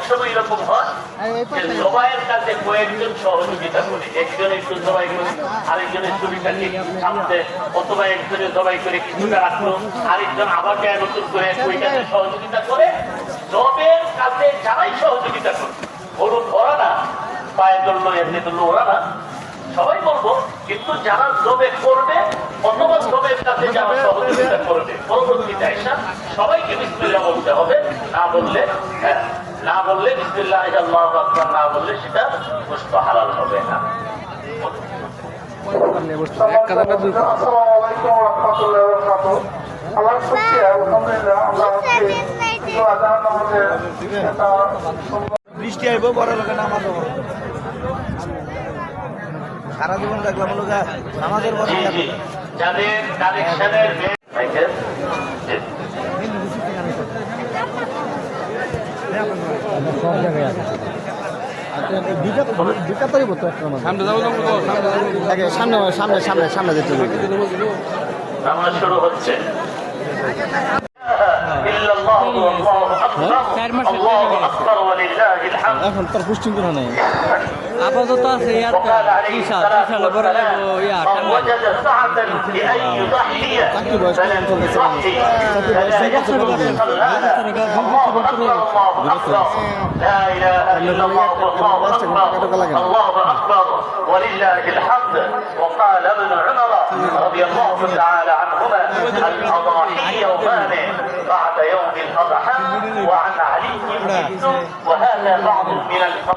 সময় এরকম হয় যে জবাইয়ের কাছে কয়েকজন সহযোগিতা করে, একজন একটু জবাই করে, আরেকজনের ছবিটাকে সামনে, অথবা একজনের জবাই করে কিছুটা রাখলো, আরেকজন আবার নতুন করে ওই কাছে সহযোগিতা করে। জবের কাছে যারাই সহযোগিতা করে, গরু ধরা না, পায়ে ধরলো, এমনি ধরলো, ওরা না, সবাই বলবো, কিন্তু যারা জবে করবে অথবা জবের কাছে যারা সহযোগিতা করবে, পরবর্তীতে আইসা সবাইকে বিসমিল্লাহ বলতে হবে। না বললে বিসমিল্লাহ আল্লাহু আকবার না বললে সেটা গোশত হালাল হবে না। বৃষ্টি আইব, বড় লোকের নামাজ সারা জীবন দেখলাম নামাজের পরে যাদের কালেকশনের সব জায়গায় আছে। দুটা তৈরি করতো সামনে সামনে সামনে সামনে যেতে হবে। নামাজ শুরু হচ্ছে। এখন তার পুষ্টি করা নেই আপাতত আছে চাকরি বয়স ولله الحمد. وقال ابن عمر رضي الله تعالى عنهما الأضاحي يومان بعد يوم الأضحى. وعن علي بن وهذا بعض من الفضل.